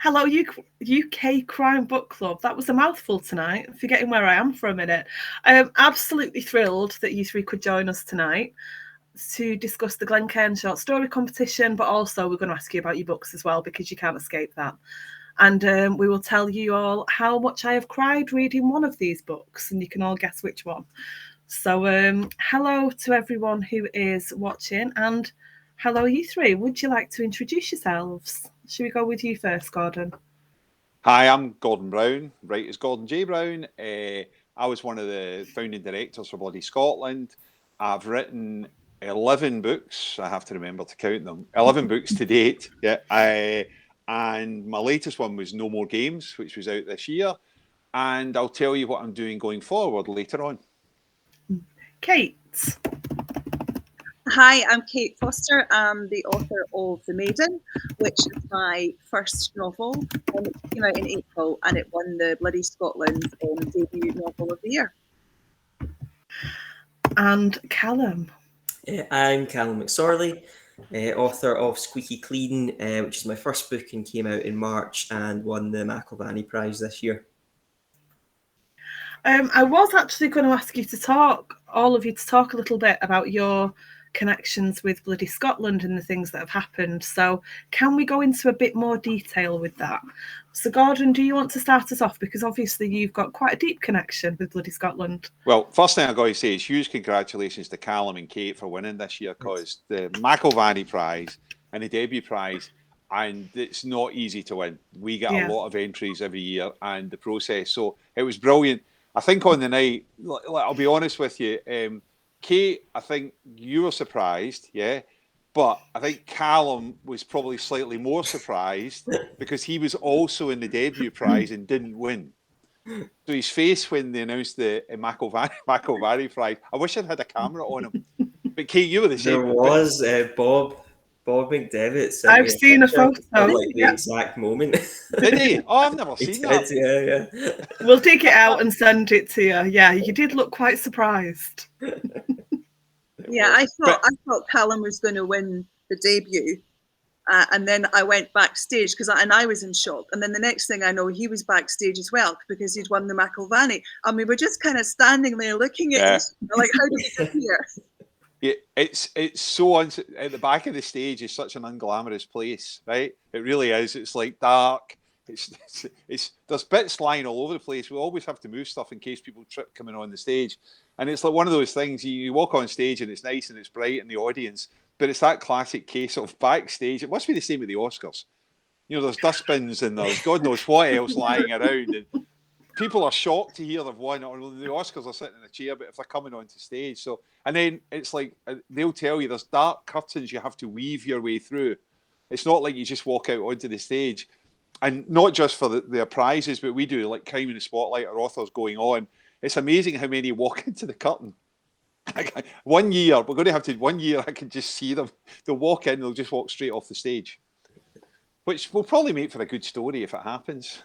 Hello, UK Crime Book Club. That was a mouthful tonight, forgetting where I am for a minute. I am absolutely thrilled that you three could join us tonight to discuss the Glencairn short story competition, but also we're going to ask you about your books as well, because you can't escape that. And we will tell you all how much I have cried reading one of these books, and you can all guess which one. So hello to everyone who is watching, and hello you three. Would you like to introduce yourselves? Should we go with you first, Gordon? Hi, I'm Gordon Brown, right as Gordon J. Brown. I was one of the founding directors for Bloody Scotland. I've written 11 books. I have to remember to count them. 11 books to date. Yeah. And my latest one was No More Games, which was out this year. And I'll tell you what I'm doing going forward later on. Kate. Hi, I'm Kate Foster. I'm the author of The Maiden, which is my first novel. It came out in April and it won the Bloody Scotland debut novel of the year. And Callum. I'm Callum McSorley, author of Squeaky Clean, which is my first book and came out in March and won the McElvanny Prize this year. I was actually going to ask you to talk, all of you, to talk a little bit about your connections with Bloody Scotland and the things that have happened. So can we go into a bit more detail with that? So Gordon, do you want to start us off? Because obviously you've got quite a deep connection with Bloody Scotland. Well, first thing I've got to say is huge congratulations to Callum and Kate for winning this year, because the McElvanny Prize and the debut prize, and it's not easy to win. We get a lot of entries every year and the process. So it was brilliant. I think on the night, I'll be honest with you, Kate, I think you were surprised, yeah, but I think Callum was probably slightly more surprised because he was also in the debut prize and didn't win. So his face when they announced the McElvanny Prize, I wish I'd had a camera on him. But Kate, you were the same. There was Bob McDevitt. I've seen a photo. Like the exact moment. Did he? Oh, I've never seen that. Yeah. We'll dig it out and send it to you. Yeah, you did look quite surprised. Yeah, I thought Callum was going to win the debut. And then I went backstage and I was in shock. And then the next thing I know, he was backstage as well because he'd won the McElvanny. And we were just kind of standing there looking at each other, like, how did we get here? Yeah, it's so at the back of the stage is such an unglamorous place, right? It really is. It's like dark. It's there's bits lying all over the place. We always have to move stuff in case people trip coming on the stage. And it's like one of those things, you walk on stage and it's nice and it's bright in the audience, but it's that classic case of backstage. It must be the same with the Oscars. You know, there's dustbins and there's God knows what else lying around. And people are shocked to hear they've won. Or the Oscars are sitting in a chair, but if they're coming onto stage. So, and then it's like, they'll tell you there's dark curtains you have to weave your way through. It's not like you just walk out onto the stage. And not just for their prizes, but we do like Crime in the Spotlight or authors going on. It's amazing how many walk into the curtain. 1 year, we're going to have to, 1 year I can just see them. They'll walk in, they'll just walk straight off the stage. Which will probably make for a good story if it happens.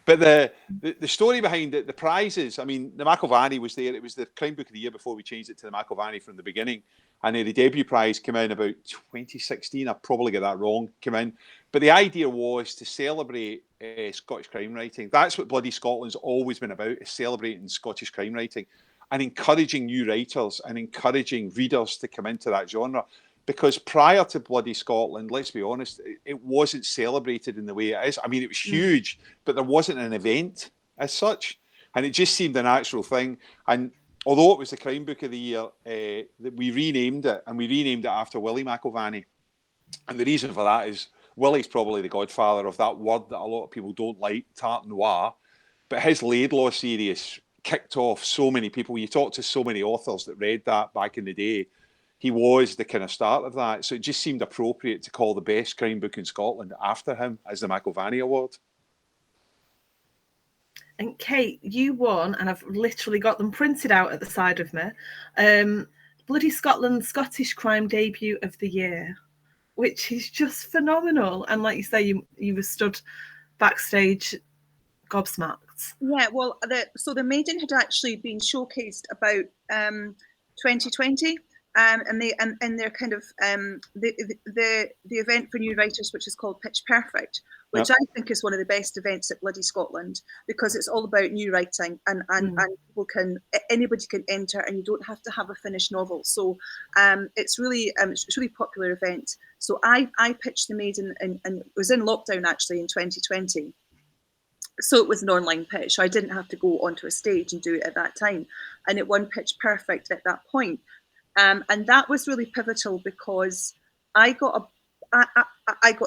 But the story behind it, the prizes, I mean, the McElvanny was there. It was the Crime Book of the Year before we changed it to the McElvanny from the beginning. And the debut prize came in about 2016. I probably got that wrong, came in. But the idea was to celebrate Scottish crime writing. That's what Bloody Scotland's always been about, is celebrating Scottish crime writing and encouraging new writers and encouraging readers to come into that genre. Because prior to Bloody Scotland, let's be honest, it wasn't celebrated in the way it is. I mean, it was huge, but there wasn't an event as such. And it just seemed a natural thing. And although it was the Crime Book of the Year, we renamed it, and we renamed it after Willie McElvanny. And the reason for that is Willie's probably the godfather of that word that a lot of people don't like, tart noir. But his Laidlaw series kicked off so many people. You talk to so many authors that read that back in the day. He was the kind of start of that. So it just seemed appropriate to call the best crime book in Scotland after him as the McElvanny Award. And Kate, you won, and I've literally got them printed out at the side of me. Bloody Scotland's Scottish Crime Debut of the Year, which is just phenomenal. And like you say, you were stood backstage gobsmacked. Yeah, well, the Maiden had actually been showcased about 2020, and they're kind of the event for new writers, which is called Pitch Perfect, which I think is one of the best events at bloody Scotland, because it's all about new writing, and anybody can enter, and you don't have to have a finished novel. So it's really popular event. So I pitched the Maiden, and it was in lockdown actually in 2020. So it was an online pitch. So I didn't have to go onto a stage and do it at that time, and it won Pitch Perfect at that point. And that was really pivotal, because I got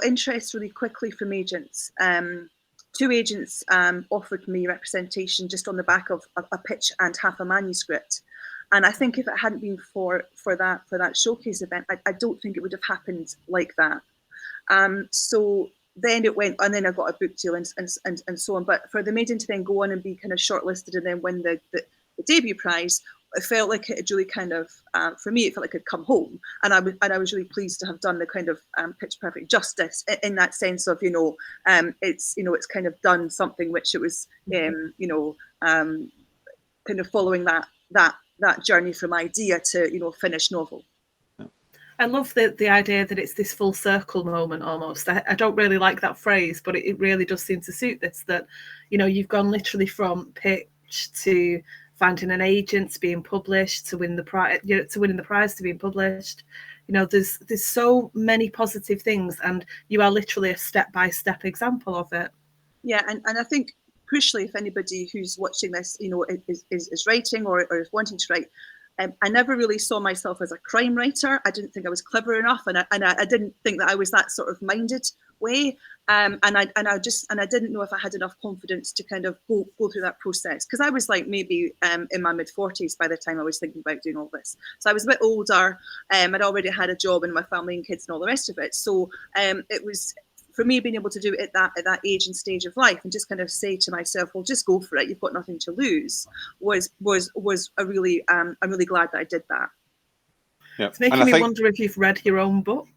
interest really quickly from agents. 2 agents offered me representation just on the back of a pitch and half a manuscript. And I think if it hadn't been for that showcase event, I don't think it would have happened like that. So then it went, and then I got a book deal and so on. But for the Maiden to then go on and be kind of shortlisted and then win the debut prize, it felt like it had really kind of, for me, it felt like I'd come home, and I was really pleased to have done the kind of Pitch Perfect justice in that sense of, it's kind of done something which it was, kind of following that journey from idea to, finished novel. I love the idea that it's this full circle moment almost. I don't really like that phrase, but it really does seem to suit this, that, you've gone literally from pitch to finding an agent, to being published, to win the prize, to winning the prize, to being published. There's so many positive things, and you are literally a step-by-step example of it. Yeah, and I think crucially, if anybody who's watching this, is writing or is wanting to write, I never really saw myself as a crime writer. I didn't think I was clever enough, and I didn't think that I was that sort of minded way. And I didn't know if I had enough confidence to kind of go through that process, because I was like maybe in my mid-40s by the time I was thinking about doing all this. So I was a bit older. I'd already had a job and my family and kids and all the rest of it. So it was, for me, being able to do it at that age and stage of life, and just kind of say to myself, well, just go for it, you've got nothing to lose, was a really, I'm really glad that I did that. Yeah. It's making me wonder if you've read your own book.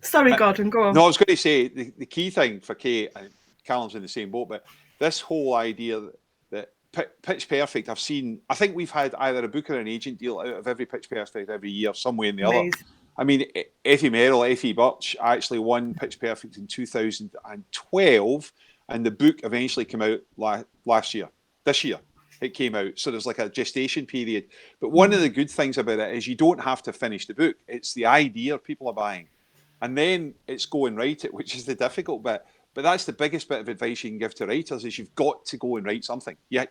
Sorry, Gordon, go on. No, I was going to say, the key thing for Kate, and Callum's in the same boat, but this whole idea that Pitch Perfect, I think we've had either a book or an agent deal out of every Pitch Perfect every year, some way or the other. I mean, Effie Birch actually won Pitch Perfect in 2012, and the book eventually came out this year. It came out. So there's like a gestation period. But one of the good things about it is you don't have to finish the book. It's the idea people are buying. And then it's go and write it, which is the difficult bit. But that's the biggest bit of advice you can give to writers, is you've got to go and write something. Yeah,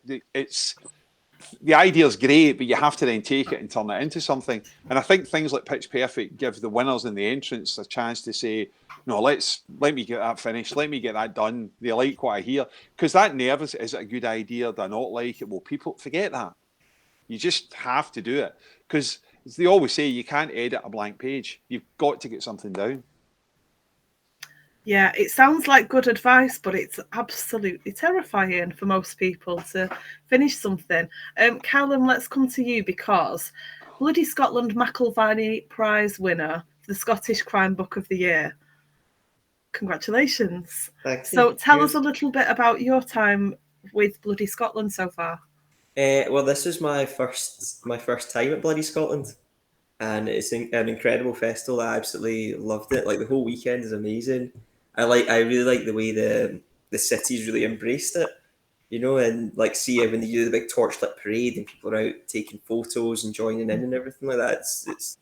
the idea is great, but you have to then take it and turn it into something. And I think things like Pitch Perfect give the winners and the entrants a chance to say, no, let me get that finished. Let me get that done. They like what I hear. Because that nerve is it a good idea? Do I not like it? Well, people forget that. You just have to do it. Because as they always say, you can't edit a blank page. You've got to get something down. Yeah, it sounds like good advice, but it's absolutely terrifying for most people to finish something. Callum, let's come to you, because Bloody Scotland McIlvine Prize winner for the Scottish Crime Book of the Year. Congratulations. Thanks. So tell us a little bit about your time with Bloody Scotland so far. Well, this was my first time at Bloody Scotland, and it's an incredible festival. I absolutely loved it. Like, the whole weekend is amazing. I really like the way the city's really embraced it, and like, see when they do the big torchlit parade and people are out taking photos and joining in and everything like that. It's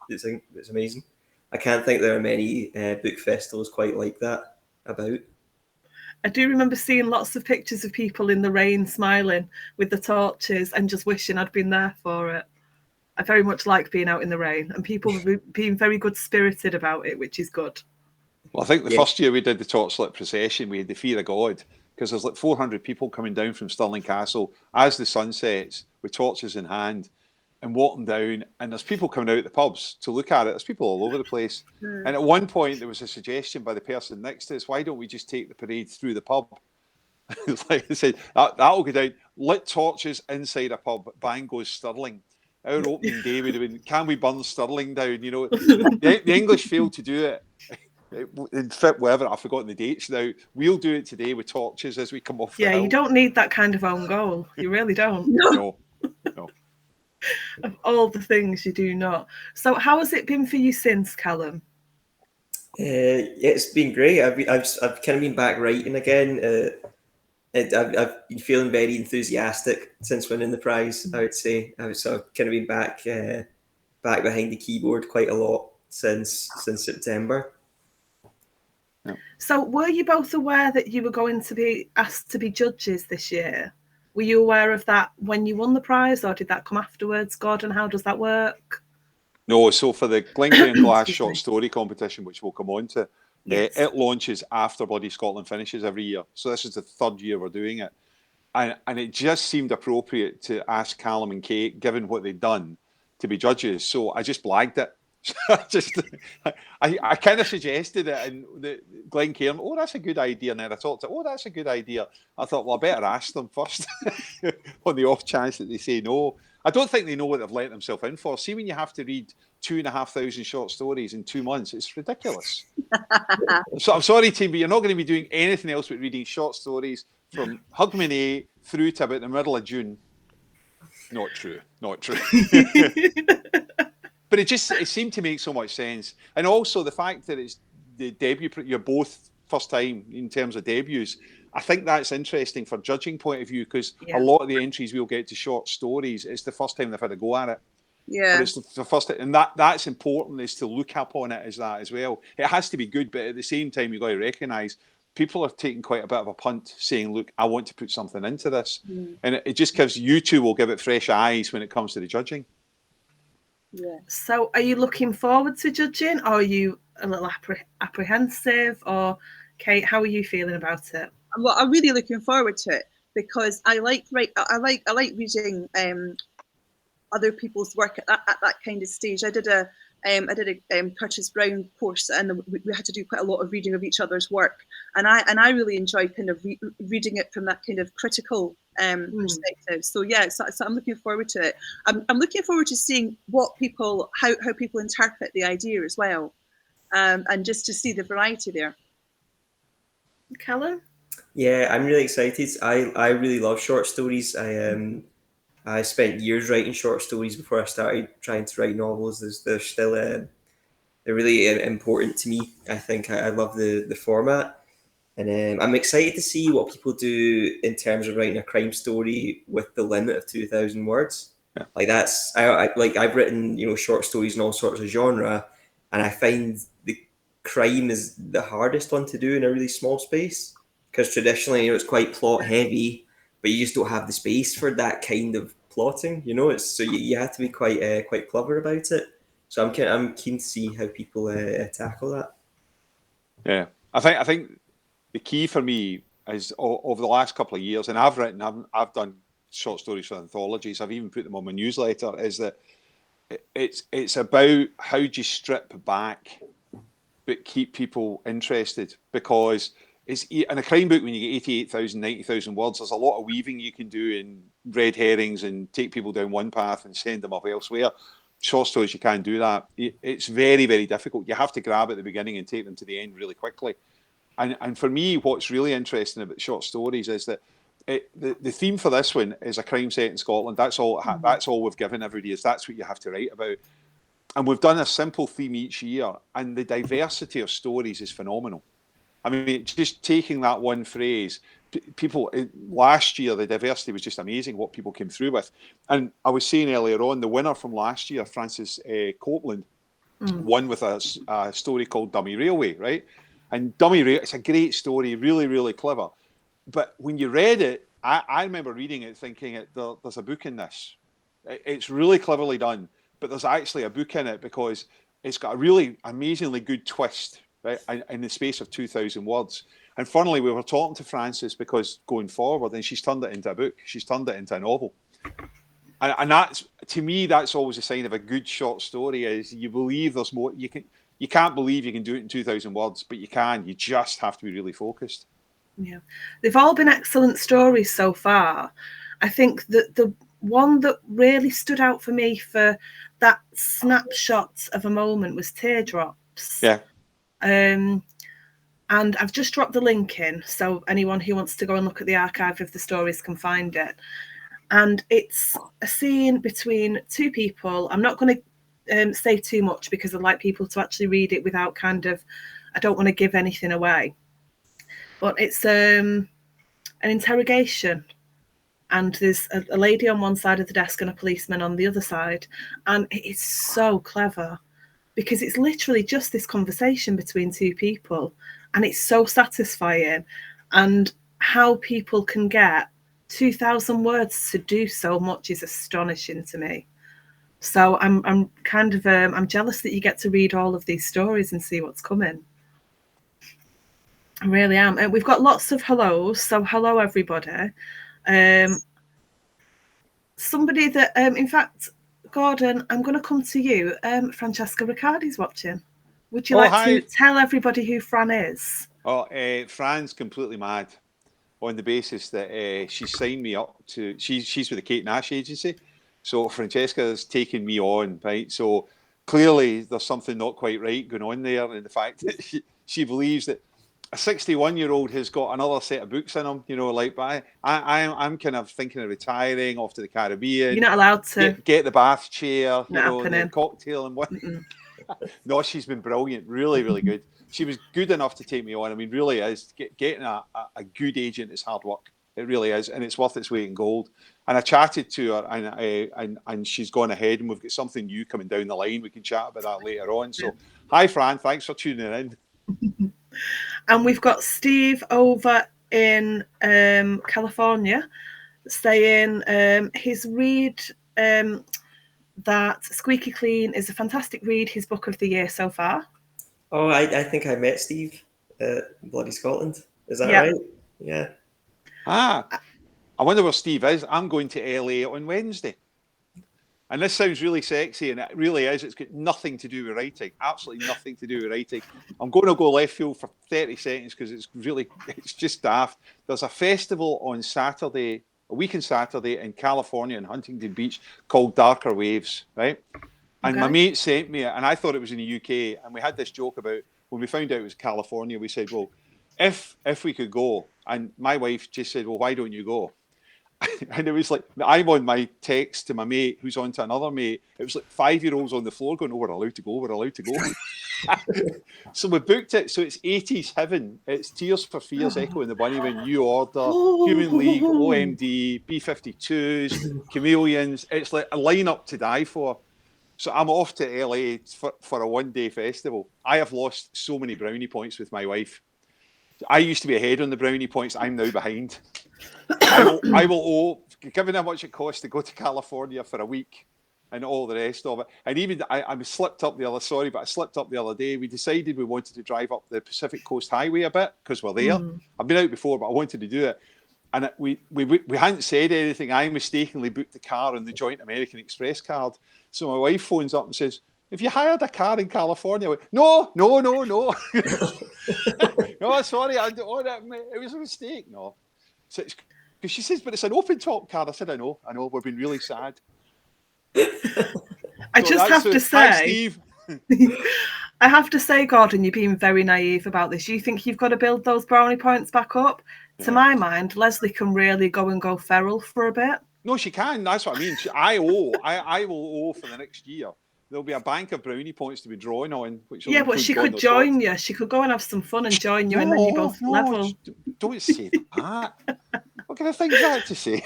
amazing. I can't think there are many book festivals quite like that about. I do remember seeing lots of pictures of people in the rain smiling with the torches and just wishing I'd been there for it. I very much like being out in the rain, and people being very good-spirited about it, which is good. Well, I think the first year we did the torchlit procession, we had the fear of God, because there's like 400 people coming down from Stirling Castle as the sun sets with torches in hand and walking down, and there's people coming out of the pubs to look at it. There's people all over the place. And at one point there was a suggestion by the person next to us, why don't we just take the parade through the pub? Like I said, that'll go down. Lit torches inside a pub, bang goes Stirling. Our opening day would have been, can we burn Stirling down? The English failed to do it. In whatever, I've forgotten the dates now. We'll do it today with torches as we come off the hill. You don't need that kind of own goal. You really don't. No. No. Of all the things you do not. So how has it been for you since, Callum? It's been great. I've kind of been back writing again. I've been feeling very enthusiastic since winning the prize. I would say I've kind of been back behind the keyboard quite a lot since September. Yeah. So were you both aware that you were going to be asked to be judges this year? Were you aware of that when you won the prize, or did that come afterwards, Gordon? How does that work? No, so for the Glencairn Glass Excuse short me. story competition, which we'll come on to, Yes. it launches after Bloody Scotland finishes every year. So this is the third year we're doing it. And it just seemed appropriate to ask Callum and Kate, given what they'd done, to be judges. So I just blagged it. I kind of suggested it, and the Glencairn, oh, that's a good idea. And then I thought, oh, that's a good idea. I thought, well, I better ask them first on the off chance that they say no. I don't think they know what they've let themselves in for. See, when you have to read 2,500 short stories in 2 months, it's ridiculous. So I'm sorry, team, but you're not going to be doing anything else but reading short stories from Hogmanay through to about the middle of June. Not true. But it seemed to make so much sense. And also the fact that it's the debut, you're both first time in terms of debuts. I think that's interesting for judging point of view, because a lot of the entries we'll get to short stories, it's the first time they've had a go at it. Yeah. But it's the first, and that's important, is to look up on it as that as well. It has to be good, but at the same time, you've got to recognise people are taking quite a bit of a punt, saying, look, I want to put something into this. And it just gives, you two will give it fresh eyes when it comes to the judging. Yeah. So are you looking forward to judging, or are you a little apprehensive? Or Kate, how are you feeling about it? Well, I'm really looking forward to it, because I like reading other people's work at that kind of stage. I did a Curtis Brown course, and we had to do quite a lot of reading of each other's work, and I really enjoyed kind of reading it from that kind of critical perspective. So yeah, so I'm looking forward to it. I'm looking forward to seeing how people interpret the idea as well, and just to see the variety there. Callum? Yeah, I'm really excited. I really love short stories. I spent years writing short stories before I started trying to write novels. They're still they're really important to me. I think I love the format, and I'm excited to see what people do in terms of writing a crime story with the limit of 2,000 words. Yeah. Like that's I've written short stories in all sorts of genre, and I find the crime is the hardest one to do in a really small space, because traditionally it's quite plot heavy, but you just don't have the space for that kind of plotting. So you have to be quite clever about it. So I'm keen to see how people tackle that. Yeah, I think the key for me is over the last couple of years, and I've done short stories for anthologies. I've even put them on my newsletter. Is that it's about how do you strip back but keep people interested, because it's in a crime book when you get 88,000, 90,000 words. There's a lot of weaving you can do in red herrings and take people down one path and send them up elsewhere. Short stories, you can't do that. It's very, very difficult. You have to grab at the beginning and take them to the end really quickly. And for me, what's really interesting about short stories is that the theme for this one is a crime set in Scotland. That's all. That's all we've given everybody. That's what you have to write about. And we've done a simple theme each year, and the diversity of stories is phenomenal. I mean, just taking that one phrase, people last year, the diversity was just amazing what people came through with. And I was saying earlier on, the winner from last year, Frances Copeland, won with a story called Dummy Railway, right? And Dummy Railway, it's a great story, really, really clever. But when you read it, I remember reading it thinking there's a book in this. It's really cleverly done, but there's actually a book in it, because it's got a really amazingly good twist, right, in the space of 2,000 words. And funnily, we were talking to Frances, because going forward, and she's turned it into a book. She's turned it into a novel. And that's, to me, that's always a sign of a good short story, is you believe there's more. You can't believe you can do it in 2,000 words, but you can. You just have to be really focused. Yeah, they've all been excellent stories so far. I think that the one that really stood out for me for that snapshot of a moment was Teardrops. Yeah. And I've just dropped the link in, so anyone who wants to go and look at the archive of the stories can find it. And it's a scene between two people. I'm not going to say too much because I'd like people to actually read it without I don't want to give anything away. But it's an interrogation. And there's a lady on one side of the desk and a policeman on the other side. And it's so clever because it's literally just this conversation between two people. And it's so satisfying. And how people can get 2,000 words to do so much is astonishing to me. So I'm kind of I'm jealous that you get to read all of these stories and see what's coming. I really am. And we've got lots of hellos. So hello everybody. Somebody that in fact, Gordon, I'm going to come to you. Francesca Riccardi's watching. Would you like to tell everybody who Fran is? Fran's completely mad on the basis that she signed me up to. She's with the Kate Nash agency, so Francesca's taken me on, right? So clearly there's something not quite right going on there, in the fact that she believes that a 61-year-old has got another set of books in him, but I'm kind of thinking of retiring off to the Caribbean. You're not allowed to get the bath chair, happening. The cocktail and what. No, she's been brilliant, really, really good. She was good enough to take me on. I mean, really is getting a good agent is hard work. It really is, and it's worth its weight in gold. And I chatted to her, and she's gone ahead, and we've got something new coming down the line. We can chat about that later on. So, Hi, Fran. Thanks for tuning in. And we've got Steve over in California saying his read that Squeaky Clean is a fantastic read, his book of the year so far. Oh, I think I met Steve at Bloody Scotland. Is that right? Yeah. I wonder where Steve is. I'm going to LA on Wednesday. And this sounds really sexy, and it really is. It's got nothing to do with writing. Absolutely nothing to do with writing. I'm going to go left field for 30 seconds because it's just daft. There's a festival on Saturday, a weekend Saturday in California in Huntington Beach called Darker Waves, right? And my mate sent me it, and I thought it was in the UK. And we had this joke about, when we found out it was California, we said, well, if we could go, and my wife just said, well, why don't you go? And it was like, I'm on my text to my mate who's on to another mate. It was like 5-year-olds on the floor going, oh, we're allowed to go. So we booked it. So it's 80s heaven. It's Tears for Fears, Echo and the Bunnymen, New Order, Human League, OMD, B-52s, Chameleons. It's like a lineup to die for. So I'm off to LA for a one-day festival. I have lost so many brownie points with my wife. I used to be ahead on the brownie points. I'm now behind. I will owe, given how much it costs to go to California for a week and all the rest of it. And even I slipped up the other day. We decided we wanted to drive up the Pacific Coast Highway a bit because we're there. I've been out before, but I wanted to do it. And we hadn't said anything. I mistakenly booked the car on the Joint American Express card. So my wife phones up and says, have you hired a car in California? I went, no. No, sorry, it was a mistake. No. So because she says, but it's an open top car. I said, I know, we've been really sad. I just have to say, hi, Steve. I have to say, Gordon, you're being very naive about this. You think you've got to build those brownie points back up? Yeah. To my mind, Leslie can really go feral for a bit. No, she can. That's what I mean. I will owe for the next year. There'll be a bank of brownie points to be drawing on. But she could join you. She could go and have some fun and join you, and then you both level. Don't say that. What kind of things is that to say?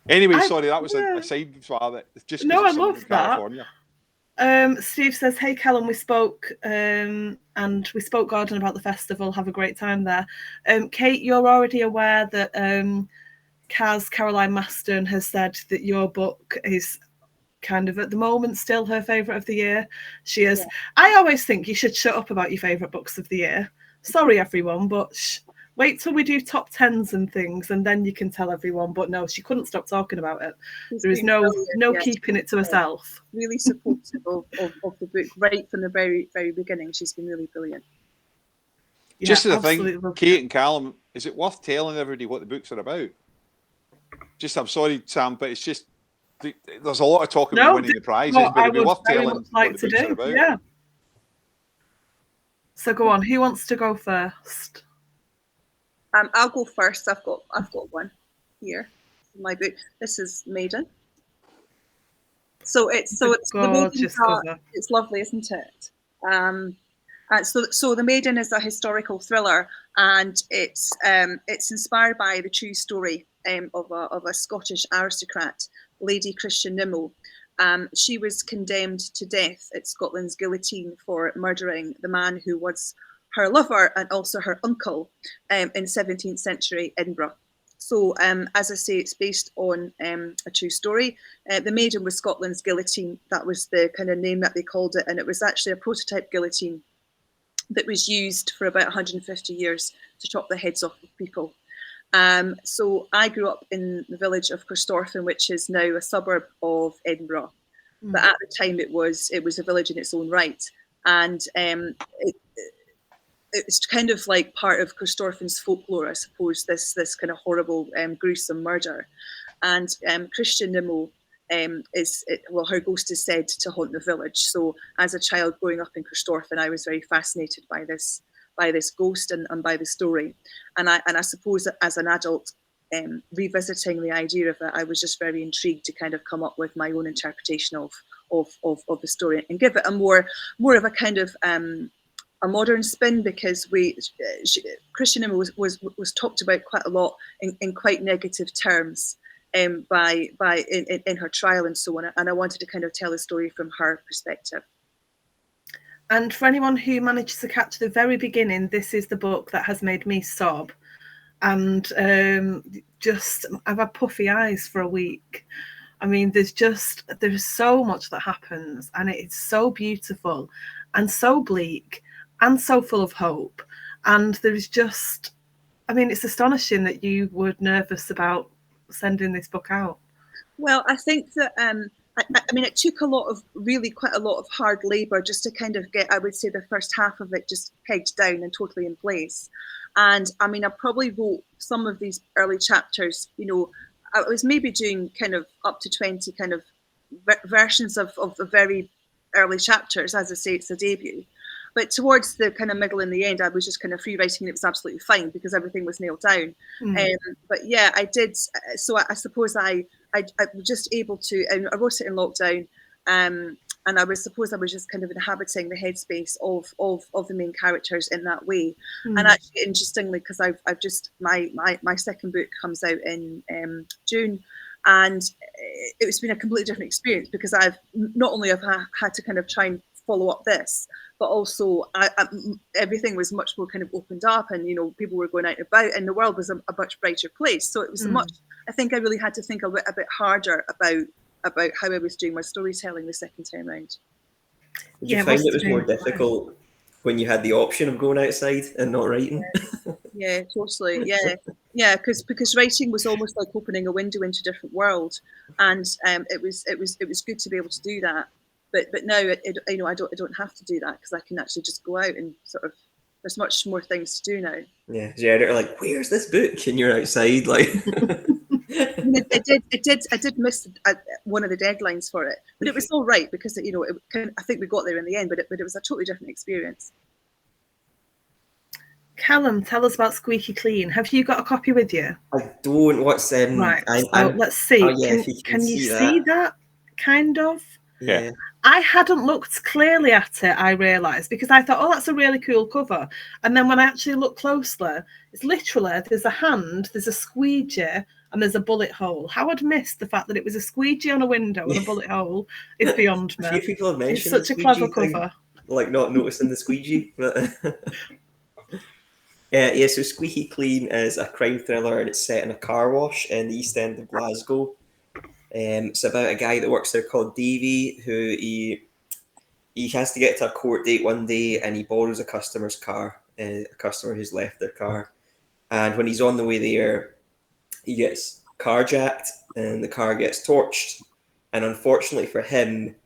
Anyway, sorry, that was a side that just. No, I love that. Steve says, "Hey, Callum, we spoke, Gordon, about the festival. Have a great time there." Kate, you're already aware that Caroline Maston has said that your book is kind of at the moment still her favourite of the year. She is. Yeah. I always think you should shut up about your favourite books of the year. Sorry, everyone, but wait till we do top 10s and things, and then you can tell everyone. But no, she couldn't stop talking about it. There is no keeping it to herself. Really supportive of the book right from the very, very beginning. She's been really brilliant. Yeah, just the thing, Kate and Callum, is it worth telling everybody what the books are about? I'm sorry, Sam, but it's just there's a lot of talk about winning the prizes, but it'd be worth telling what the books are about. Yeah. So go on. Who wants to go first? I'll go first. I've got one here. my book. This is Maiden. So it's the gorgeous cover. It's lovely, isn't it? So the Maiden is a historical thriller, and it's inspired by the true story of a Scottish aristocrat, Lady Christian Nimmo. She was condemned to death at Scotland's guillotine for murdering the man who was her lover and also her uncle in 17th century Edinburgh. So, as I say, it's based on a true story. The Maiden was Scotland's guillotine. That was the kind of name that they called it. And it was actually a prototype guillotine that was used for about 150 years to chop the heads off of people. So I grew up in the village of Corstorphine, which is now a suburb of Edinburgh. But at the time it was a village in its own right. And it's kind of like part of Corstorphine's folklore, I suppose, this kind of horrible, gruesome murder. And Christian Nimmo her ghost is said to haunt the village. So as a child growing up in Corstorphine, I was very fascinated by this ghost and by the story. And I suppose that as an adult, revisiting the idea of it, I was just very intrigued to kind of come up with my own interpretation of the story and give it a more of a kind of a modern spin, because Christian Nimmo was talked about quite a lot in quite negative terms in her trial and so on, and I wanted to kind of tell a story from her perspective. And for anyone who managed to catch the very beginning, this is the book that has made me sob, and just I've had puffy eyes for a week. I mean, there's so much that happens, and it's so beautiful and so bleak and so full of hope. And there's just, I mean, it's astonishing that you were nervous about sending this book out. Well, I think that I mean, it took quite a lot of hard labour just to kind of get, I would say, the first half of it just pegged down and totally in place. And I mean, I probably wrote some of these early chapters, you know, I was maybe doing kind of up to 20 kind of versions of the very early chapters. As I say, it's a debut. But towards the kind of middle and the end, I was just kind of free writing, and it was absolutely fine because everything was nailed down. But yeah, I did. So I suppose I was just able to, and I wrote it in lockdown, and I was just kind of inhabiting the headspace of the main characters in that way. And actually, interestingly, because I've just my second book comes out in June, and it's been a completely different experience because I've not only have had to kind of try and follow up this, but also everything was much more kind of opened up, and you know, people were going out and about, and the world was a much brighter place. So it was I think I really had to think a bit harder about how I was doing my storytelling the second time round. Did you find it was more difficult when you had the option of going outside and not writing? Yeah, totally. Yeah, because writing was almost like opening a window into a different world, and it was good to be able to do that. But now, you know, I don't have to do that because I can actually just go out and sort of, there's much more things to do now. Yeah, the editor like, where's this book? And you're outside, like. I did miss one of the deadlines for it, but it was all right because, you know, I think we got there in the end, but it was a totally different experience. Callum, tell us about Squeaky Clean. Have you got a copy with you? I don't. What's right? Let's see. Oh, yeah, can you see that? Kind of. Yeah. I hadn't looked clearly at it, I realised, because I thought, oh, that's a really cool cover. And then when I actually look closely, it's literally, there's a hand, there's a squeegee, and there's a bullet hole. How I'd missed the fact that it was a squeegee on a window and a bullet hole is beyond me. A few people have mentioned it's such a clever cover. Like not noticing the squeegee. But yeah, so Squeaky Clean is a crime thriller, and it's set in a car wash in the East End of Glasgow. It's about a guy that works there called Davey, who he has to get to a court date one day, and he borrows a customer's car, a customer who's left their car. And when he's on the way there, he gets carjacked, and the car gets torched. And unfortunately for him,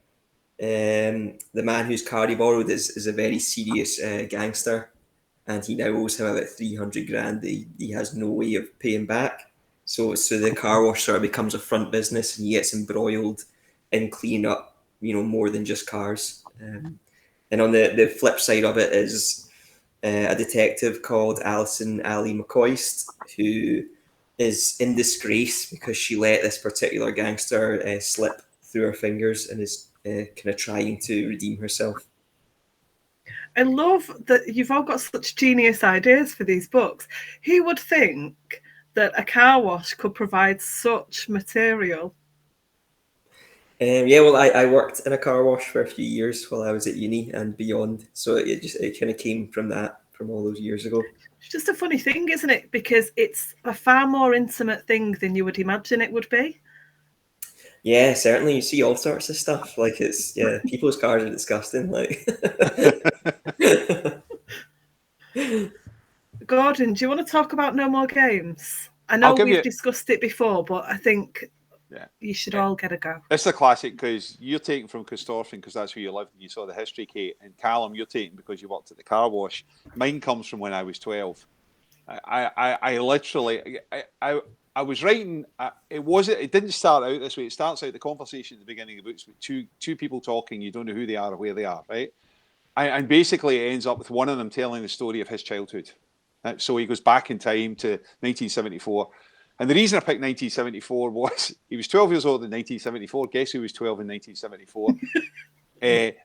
the man whose car he borrowed is a very serious gangster, and he now owes him about 300 grand that he has no way of paying back. So the car wash sort of becomes a front business, and he gets embroiled in cleaning up, you know, more than just cars. And on the flip side of it is a detective called Alison Ali McCoist, who is in disgrace because she let this particular gangster slip through her fingers and is kind of trying to redeem herself. I love that you've all got such genius ideas for these books. Who would think that a car wash could provide such material? Yeah, well, I worked in a car wash for a few years while I was at uni and beyond, so it kind of came from all those years ago. It's just a funny thing, isn't it? Because it's a far more intimate thing than you would imagine it would be. Yeah, certainly. You see all sorts of stuff. Like people's cars are disgusting. Like, Gordon, do you want to talk about No More Games? I know we've discussed it before, but I think you should all get a go. It's a classic because you're taking from Corstorphine because that's where you lived and you saw the history, Kate. And Callum, you're taking because you worked at the car wash. Mine comes from when I was 12. I literally, I was writing. It didn't start out this way. It starts out the conversation at the beginning of the books with two people talking. You don't know who they are or where they are, right? And basically, it ends up with one of them telling the story of his childhood. So he goes back in time to 1974. And the reason I picked 1974 was he was 12 years old in 1974. Guess who was 12 in 1974?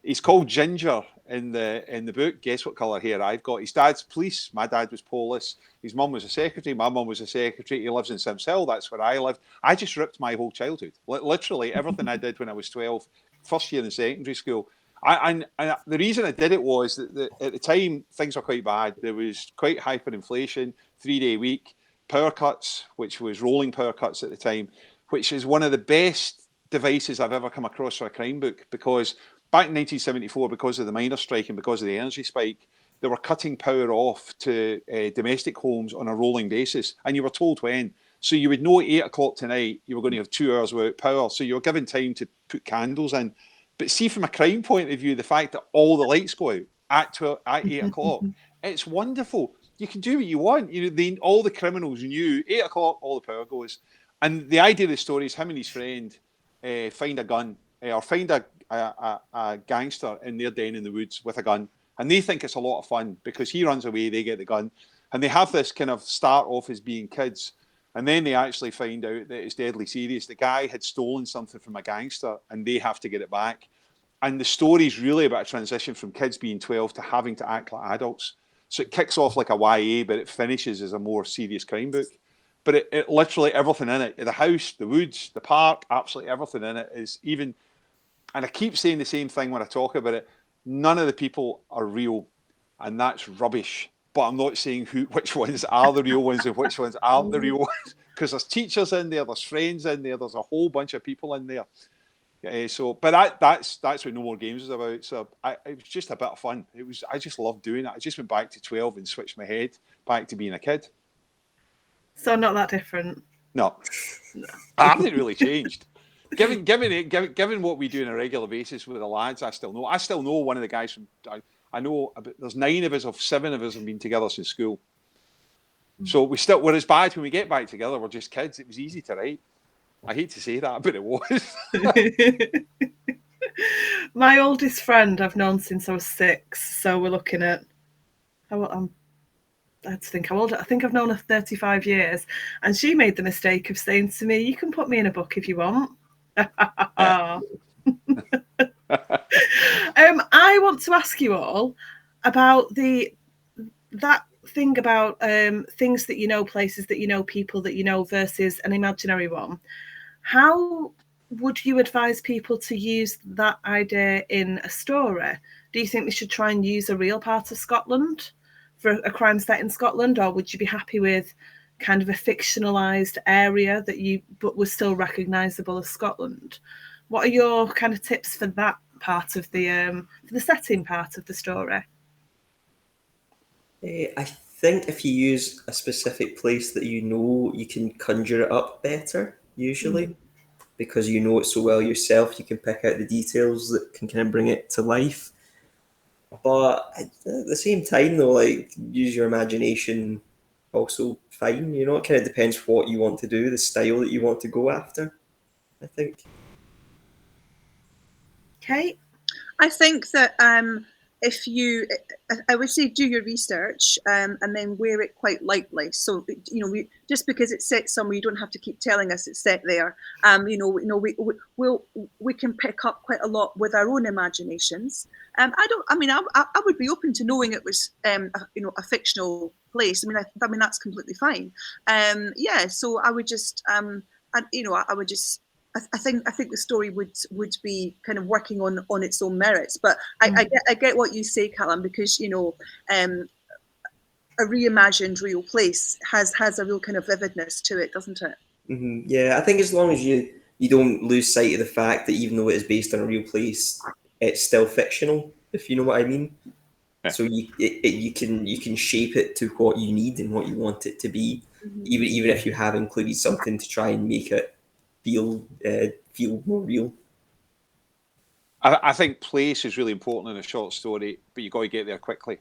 He's called Ginger in the book. Guess what colour hair I've got? His dad's police. My dad was police. His mum was a secretary. My mum was a secretary. He lives in Sims Hill. That's where I lived. I just ripped my whole childhood. Literally everything I did when I was 12, first year in secondary school. And the reason I did it was that at the time, things were quite bad. There was quite hyperinflation, 3-day week, power cuts, which was rolling power cuts at the time, which is one of the best devices I've ever come across for a crime book, because back in 1974, because of the miners' strike and because of the energy spike, they were cutting power off to domestic homes on a rolling basis, and you were told when. So you would know at 8 o'clock tonight you were going to have 2 hours without power, so you were given time to put candles in. But see, from a crime point of view, the fact that all the lights go out at 8 o'clock, it's wonderful. You can do what you want. All the criminals knew 8 o'clock, all the power goes. And the idea of the story is him and his friend find a gun or find a gangster in their den in the woods with a gun. And they think it's a lot of fun because he runs away, they get the gun. And they have this kind of start off as being kids. And then they actually find out that it's deadly serious. The guy had stolen something from a gangster and they have to get it back. And the story is really about a transition from kids being 12 to having to act like adults. So it kicks off like a YA, but it finishes as a more serious crime book. But it literally, everything in it, the house, the woods, the park, absolutely everything in it is even, and I keep saying the same thing when I talk about it, none of the people are real, and that's rubbish. But I'm not saying which ones are the real ones and which ones aren't the real ones, because there's teachers in there, there's friends in there, there's a whole bunch of people in there. But that's what No More Games is about. So it was just a bit of fun. I just loved doing it. I just went back to 12 and switched my head back to being a kid. So not that different. No. I haven't really changed. Given what we do on a regular basis with the lads, I still know one of the guys from. I know there's 9 of us, of 7 of us have been together since school. So we're as bad when we get back together. We're just kids. It was easy to write. I hate to say that, but it was. My oldest friend I've known since I was 6. So we're looking at I think I've known her 35 years, and she made the mistake of saying to me, "You can put me in a book if you want." I want to ask you all about that thing about things that you know, places that you know, people that you know versus an imaginary one. How would you advise people to use that idea in a story? Do you think they should try and use a real part of Scotland for a crime set in Scotland, or would you be happy with kind of a fictionalized area but was still recognizable as Scotland? What are your kind of tips for that part of the setting part of the story? I think if you use a specific place that you know, you can conjure it up better, usually, because you know it so well yourself. You can pick out the details that can kind of bring it to life. But at the same time, though, like, use your imagination also fine. You know, it kind of depends what you want to do, the style that you want to go after, I think. Kate? I think that if you, I would say do your research and then wear it quite lightly. So, just because it's set somewhere, you don't have to keep telling us it's set there. We can pick up quite a lot with our own imaginations. I would be open to knowing it was, a fictional place. I mean that's completely fine. So I would just, I think the story would be kind of working on its own merits. But I get what you say, Callum, because a reimagined real place has a real kind of vividness to it, doesn't it? Mm-hmm. Yeah, I think as long as you don't lose sight of the fact that even though it is based on a real place, it's still fictional, if you know what I mean. Yeah. So you can shape it to what you need and what you want it to be, even if you have included something to try and make it feel more real. I think place is really important in a short story, but you got to get there quickly.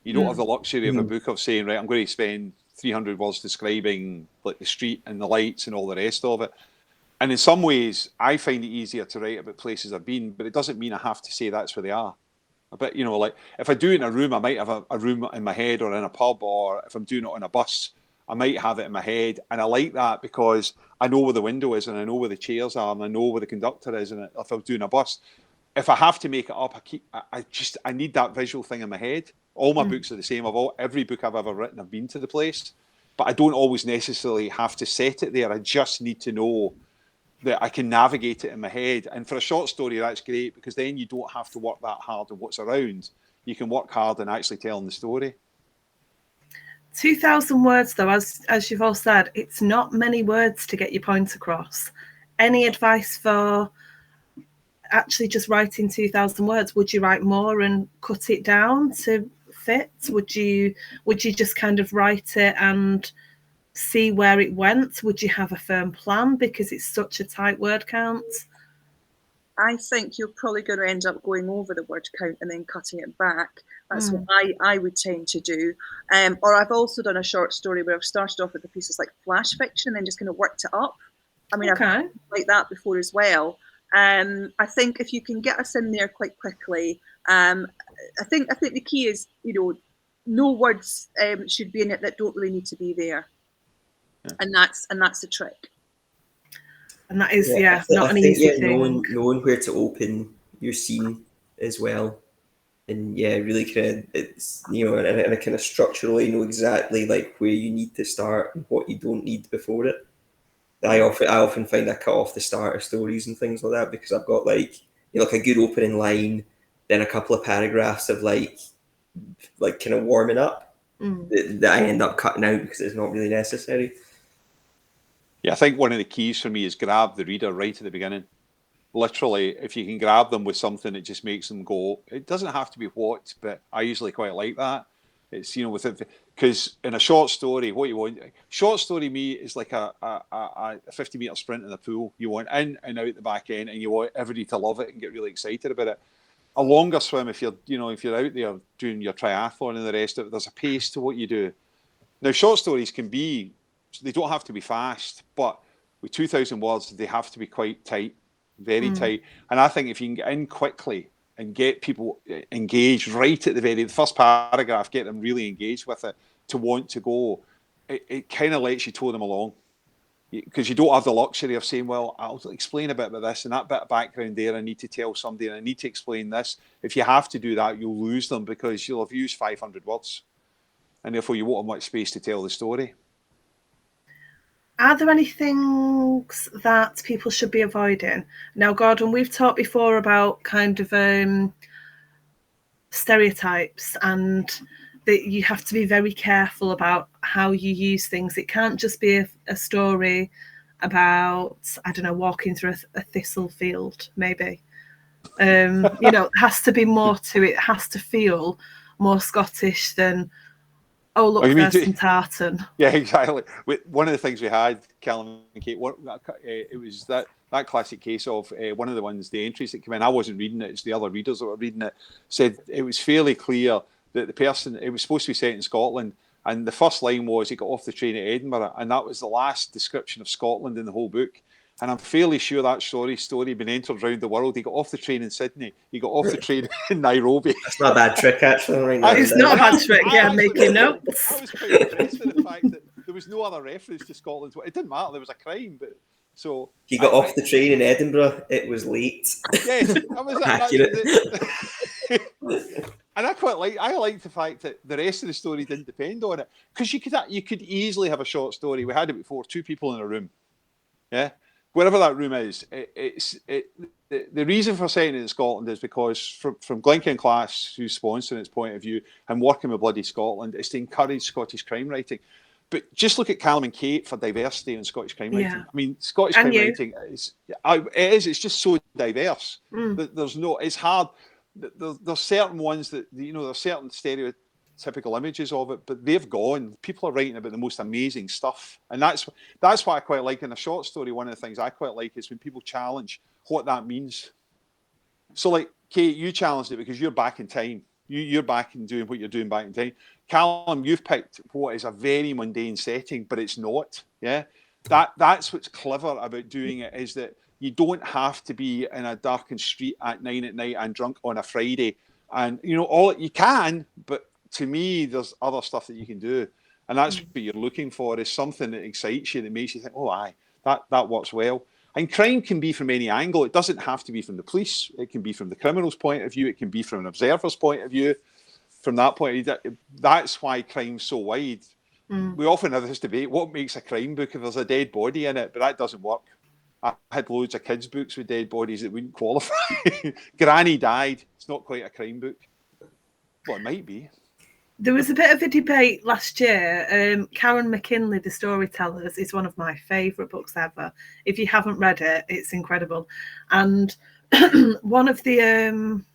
You don't have the luxury of a book of saying, right, I'm going to spend 300 words describing like the street and the lights and all the rest of it. And in some ways, I find it easier to write about places I've been, but it doesn't mean I have to say that's where they are. But, like if I do it in a room, I might have a room in my head or in a pub, or if I'm doing it on a bus, I might have it in my head. And I like that because I know where the window is and I know where the chairs are and I know where the conductor is. And if I'm doing a bus, if I have to make it up, I need that visual thing in my head. All my books are the same. Every book I've ever written, I've been to the place, but I don't always necessarily have to set it there. I just need to know that I can navigate it in my head. And for a short story, that's great because then you don't have to work that hard on what's around. You can work hard on actually telling the story. 2,000 words, though, as you've all said, it's not many words to get your point across. Any advice for actually just writing 2,000 words? Would you write more and cut it down to fit? Would you just kind of write it and see where it went? Would you have a firm plan because it's such a tight word count? I think you're probably going to end up going over the word count and then cutting it back. That's what I would tend to do. Or I've also done a short story where I've started off with a piece of like flash fiction and then just kind of worked it up. I mean, I've done like that before as well. I think if you can get us in there quite quickly, I think the key is, no words should be in it that don't really need to be there. Yeah. And that's the trick. And that is, not an easy thing. Knowing where to open your scene as well. And really kind of, it's, and kind of structurally know exactly like where you need to start and what you don't need before it. I often find I cut off the start of stories and things like that because I've got like a good opening line, then a couple of paragraphs of like kind of warming up that I end up cutting out because it's not really necessary. Yeah, I think one of the keys for me is grab the reader right at the beginning. Literally, if you can grab them with something, it just makes them go. It doesn't have to be what, but I usually quite like that. It's, because in a short story, what you want, short story me is like a 50-meter sprint in a pool. You want in and out the back end, and you want everybody to love it and get really excited about it. A longer swim, if you're out there doing your triathlon and the rest of it, there's a pace to what you do. Now, short stories can be. They don't have to be fast, but with 2,000 words, they have to be quite tight, very tight. And I think if you can get in quickly and get people engaged right at the first paragraph, get them really engaged with it to want to go, it kind of lets you tow them along. Because you don't have the luxury of saying, well, I'll explain a bit about this and that bit of background there. I need to tell somebody and I need to explain this. If you have to do that, you'll lose them because you'll have used 500 words. And therefore, you won't have much space to tell the story. Are there any things that people should be avoiding? Now, Gordon, we've talked before about kind of stereotypes and that you have to be very careful about how you use things. It can't just be a story about, I don't know, walking through a thistle field, maybe. It has to be more to it. It has to feel more Scottish than, oh, look, there's some tartan. Yeah, exactly. One of the things we had, Callum and Kate, it was that classic case of one of the ones, the entries that came in, I wasn't reading it, it's the other readers that were reading it, said it was fairly clear that the person, it was supposed to be set in Scotland, and the first line was he got off the train at Edinburgh, and that was the last description of Scotland in the whole book. And I'm fairly sure that story been entered around the world. He got off the train in Sydney. He got off the train in Nairobi. That's not a bad trick, actually. Right, it's not a bad trick. Yeah, making notes. I was quite impressed with the fact that there was no other reference to Scotland. It didn't matter. There was a crime, but so he got off the train in Edinburgh. It was late. Yes, that was accurate. And I like the fact that the rest of the story didn't depend on it, because you could easily have a short story. We had it before, 2 people in a room, yeah, wherever that room is. The reason for saying it in Scotland is because from Glencairn class, who's sponsoring its point of view and working with bloody Scotland, is to encourage Scottish crime writing. But just look at Callum and Kate for diversity in Scottish crime writing. I mean, Scottish crime writing it's just so diverse. There's no, it's hard. There's certain ones that, there's certain stereotypical images of it, but they've gone. People are writing about the most amazing stuff. And that's what I quite like in a short story. One of the things I quite like is when people challenge what that means. So like, Kate, you challenged it because you're back in time. You're back and doing what you're doing back in time. Callum, you've picked what is a very mundane setting, but it's not. Yeah, that's what's clever about doing it, is that you don't have to be in a darkened street at 9 at night and drunk on a Friday. And all you can, but to me, there's other stuff that you can do, and that's what you're looking for, is something that excites you, that makes you think, oh, aye, that works well. And crime can be from any angle. It doesn't have to be from the police. It can be from the criminal's point of view. It can be from an observer's point of view. From that point of view, that's why crime's so wide. We often have this debate, what makes a crime book if there's a dead body in it? But that doesn't work. I had loads of kids' books with dead bodies that wouldn't qualify. Granny died. It's not quite a crime book. Well, it might be. There was a bit of a debate last year. Karen McKinley, The Storytellers, is one of my favourite books ever. If you haven't read it, it's incredible. And one of the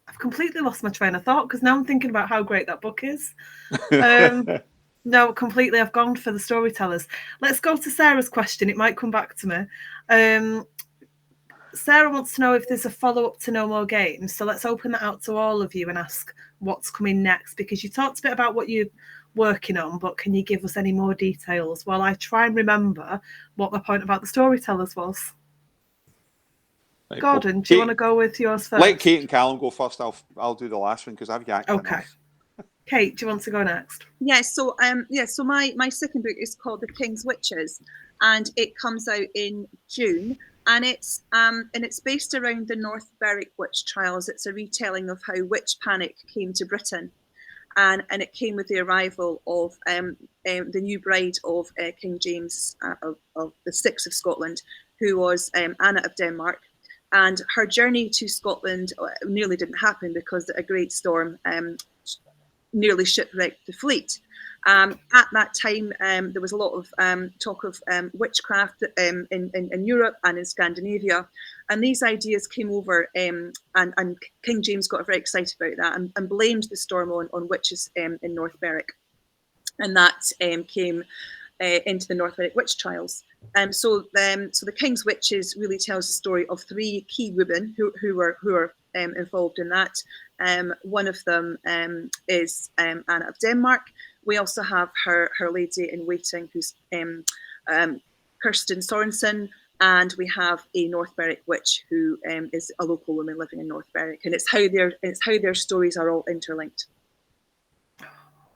I've completely lost my train of thought, because now I'm thinking about how great that book is. No, completely. I've gone for The Storytellers. Let's go to Sarah's question. It might come back to me. Sarah wants to know if there's a follow-up to No More Games. So let's open that out to all of you and ask what's coming next, because you talked a bit about what you're working on, but can you give us any more details while I try and remember what my point about The Storytellers was? Right, Gordon, do you want to go with yours first? Let Kate and Callum go first. I'll do the last one because I've got okay. Kate, do you want to go next? Yes. So so my second book is called The King's Witches, and it comes out in June. And it's based around the North Berwick witch trials. It's a retelling of how witch panic came to Britain, and it came with the arrival of the new bride of King James of the VI of Scotland, who was Anna of Denmark, and her journey to Scotland nearly didn't happen because a great storm nearly shipwrecked the fleet. At that time, there was a lot of talk of witchcraft in Europe and in Scandinavia, and these ideas came over, and King James got very excited about that and blamed the storm on witches in North Berwick, and that came into the North Berwick witch trials. So the King's Witches really tells the story of 3 key women who were involved in that. One of them is Anna of Denmark. We also have her lady in waiting, who's Kirsten Sorensen, and we have a North Berwick witch who is a local woman living in North Berwick, and it's how their stories are all interlinked.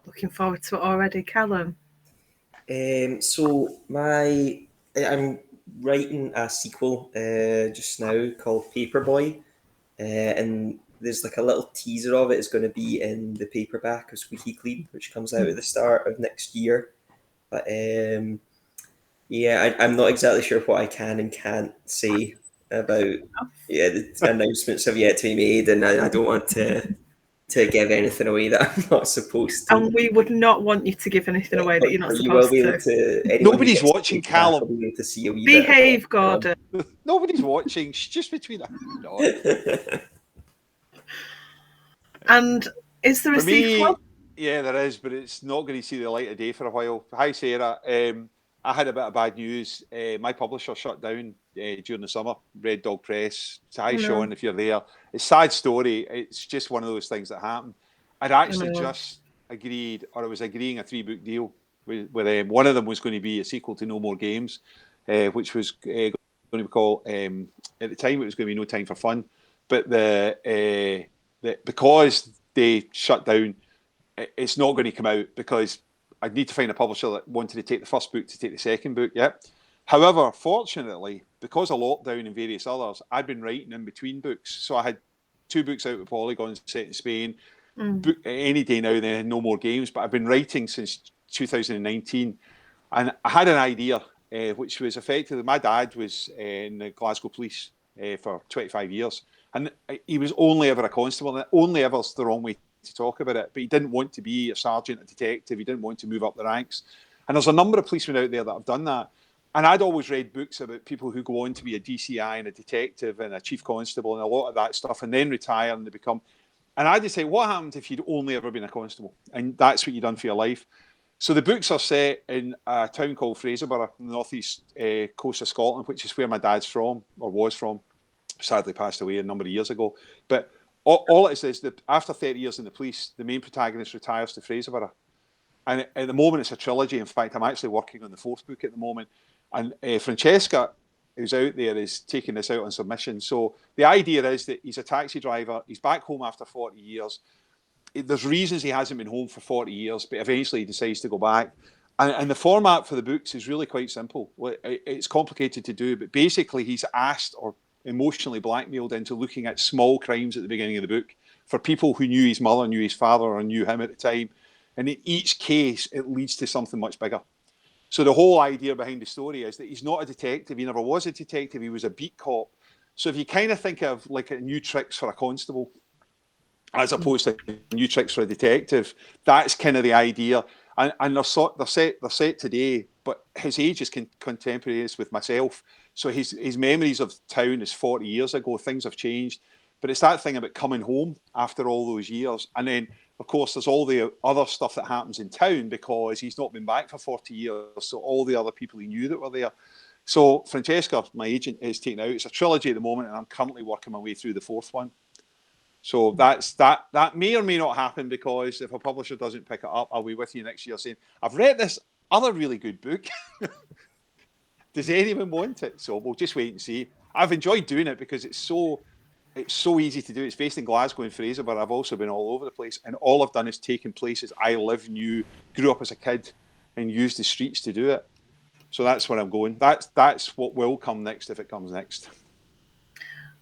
Looking forward to it already, Callum. So I'm writing a sequel just now called Paperboy, and there's like a little teaser of it is going to be in the paperback of Squeaky Clean, which comes out at the start of next year. But I'm not exactly sure what I can and can't say about. The announcements have yet to be made, and I don't want to give anything away that I'm not supposed to. And we would not want you to give anything away that you're not you will supposed be able to. Nobody's watching, Callum. Will be able to see a wee Behave, bit Gordon. Nobody's watching. She's just between us. No. And is there a sequel? Yeah, there is, but it's not going to see the light of day for a while. Hi, Sarah. I had a bit of bad news. My publisher shut down during the summer, Red Dog Press. So hi, Sean, if you're there. It's a sad story. It's just one of those things that happen. I'd actually just agreed, or I was agreeing a 3-book deal with one of them was going to be a sequel to No More Games, which was going to be called, at the time it was going to be No Time for Fun, but because they shut down, it's not going to come out because I'd need to find a publisher that wanted to take the first book to take the second book. Yeah. However, fortunately, because of lockdown and various others, I'd been writing in between books. So I had 2 books out with Polygon set in Spain. Book, any day now, then No More Games. But I've been writing since 2019. And I had an idea, which was effectively, my dad was in the Glasgow Police for 25 years. And he was only ever a constable, and only ever's the wrong way to talk about it. But he didn't want to be a sergeant, a detective. He didn't want to move up the ranks. And there's a number of policemen out there that have done that. And I'd always read books about people who go on to be a DCI and a detective and a chief constable and a lot of that stuff, and then retire and they become. And I just say, what happened if you'd only ever been a constable? And that's what you'd done for your life. So the books are set in a town called Fraserburgh, in the northeast coast of Scotland, which is where my dad's from, or was from. Sadly passed away a number of years ago. But all it is that after 30 years in the police, the main protagonist retires to Fraserburgh. And at the moment, it's a trilogy. In fact, I'm actually working on the 4th book at the moment. And Francesca, who's out there, is taking this out on submission. So the idea is that he's a taxi driver. He's back home after 40 years. There's reasons he hasn't been home for 40 years, but eventually he decides to go back. And the format for the books is really quite simple. It's complicated to do, but basically he's asked or emotionally blackmailed into looking at small crimes at the beginning of the book for people who knew his mother, knew his father, or knew him at the time. And in each case, it leads to something much bigger. So the whole idea behind the story is that he's not a detective. He never was a detective. He was a beat cop. So if you kind of think of like a new tricks for a constable, as opposed to new tricks for a detective, that's kind of the idea. And they're set today, but his age is contemporaneous with myself. So his memories of town is 40 years ago. Things have changed. But it's that thing about coming home after all those years. And then, of course, there's all the other stuff that happens in town because he's not been back for 40 years. So all the other people he knew that were there. So Francesca, my agent, is taken out. It's a trilogy at the moment, and I'm currently working my way through the 4th one. So that may or may not happen because if a publisher doesn't pick it up, I'll be with you next year saying, I've read this other really good book. Does anyone want it? So we'll just wait and see. I've enjoyed doing it because it's so easy to do. It's based in Glasgow and Fraser, but I've also been all over the place. And all I've done is taken places I live, knew, grew up as a kid, and used the streets to do it. So that's where I'm going. That's what will come next if it comes next.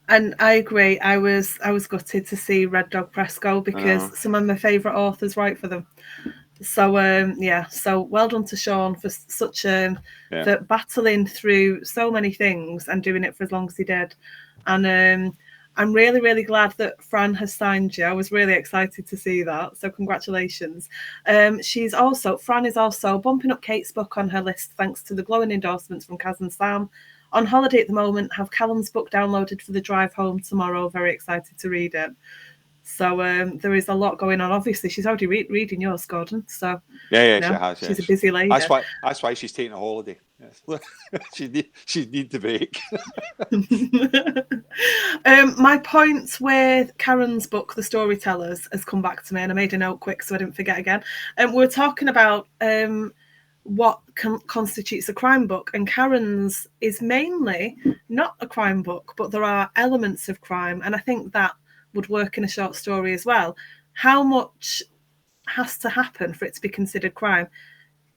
And I agree. I was gutted to see Red Dog Press go because some of my favourite authors write for them. So so well done to Sean for such for battling through so many things and doing it for as long as he did. And I'm really, really glad that Fran has signed you. I was really excited to see that. So congratulations. Fran is also bumping up Kate's book on her list thanks to the glowing endorsements from Kaz and Sam. On holiday at the moment, have Callum's book downloaded for the drive home tomorrow. Very excited to read it. So there is a lot going on. Obviously, she's already reading yours, Gordon. So she has. She's a busy lady. That's why she's taking a holiday. Yes. she needs the break. My point with Karen's book, The Storytellers, has come back to me, and I made a note quick so I didn't forget again. We're talking about what constitutes a crime book, and Karen's is mainly not a crime book, but there are elements of crime, and I think that would work in a short story as well. How much has to happen for it to be considered crime?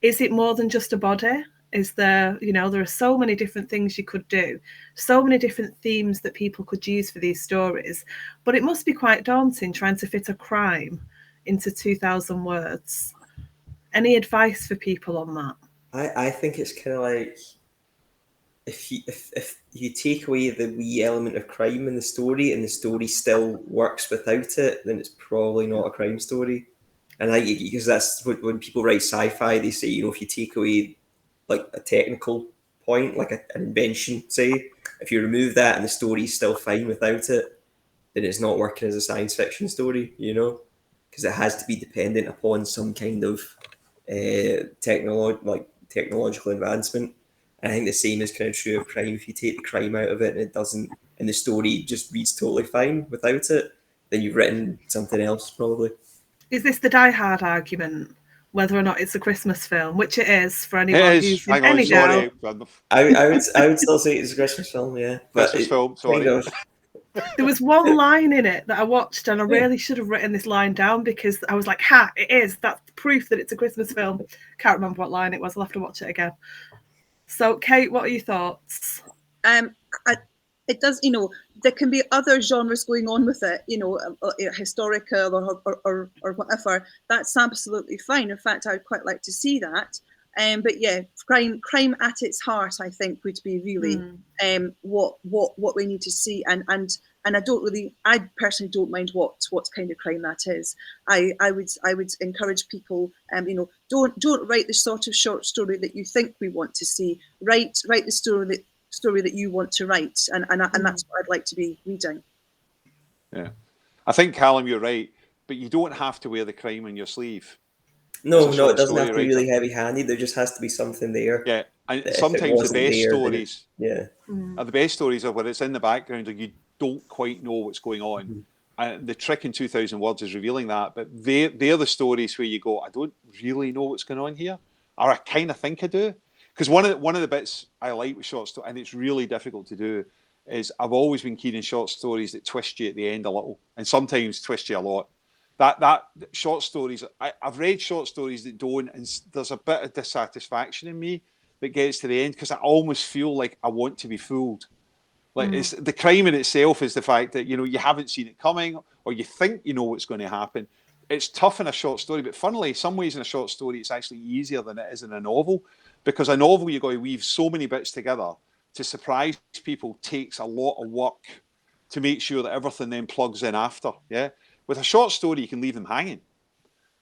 Is it more than just a body? Is there, there are so many different things you could do, so many different themes that people could use for these stories, but it must be quite daunting trying to fit a crime into 2,000 words. Any advice for people on that? I think it's kind of like if you take away the wee element of crime in the story and the story still works without it, then it's probably not a crime story. And I think because that's when people write sci-fi, they say, if you take away like a technical point, like an invention, say, if you remove that and the story's still fine without it, then it's not working as a science fiction story, because it has to be dependent upon some kind of technological advancement. And I think the same is kind of true of crime. If you take the crime out of it and it doesn't, and the story just reads totally fine without it, then you've written something else probably. Is this the Die Hard argument whether or not it's a Christmas film, which it is for anyone who's in Hang on, any sorry. doubt. I would still say it's a Christmas film, yeah. But Christmas film, sorry. Kind of, There was one line in it that I watched, and I really should have written this line down because I was like, "Ha! It is. That's proof that it's a Christmas film." Can't remember what line it was. I'll have to watch it again. So, Kate, what are your thoughts? It does, there can be other genres going on with it, historical or whatever. That's absolutely fine. In fact, I would quite like to see that. But yeah, crime at its heart, I think, would be really what we need to see. And I personally don't mind what kind of crime that is. I would encourage people, don't write the sort of short story that you think we want to see. Write the story that you want to write, and that's what I'd like to be reading. Yeah, I think, Callum, you're right, but you don't have to wear the crime on your sleeve. No, it doesn't have to be really heavy-handed. There just has to be something there. Yeah, and sometimes the best stories, Mm. are the best stories are where it's in the background and you don't quite know what's going on. And the trick in 2,000 Words is revealing that. But they're the stories where you go, I don't really know what's going on here, or I kind of think I do. Because one of the bits I like with short stories, and it's really difficult to do, is I've always been keen in short stories that twist you at the end a little, and sometimes twist you a lot. That short stories, I've read short stories that don't, and there's a bit of dissatisfaction in me that gets to the end because I almost feel like I want to be fooled. Like it's the crime in itself is the fact that you haven't seen it coming, or you think you know what's going to happen. It's tough in a short story, but funnily, some ways in a short story, it's actually easier than it is in a novel, because a novel you've got to weave so many bits together to surprise people takes a lot of work to make sure that everything then plugs in after. Yeah. With a short story, you can leave them hanging.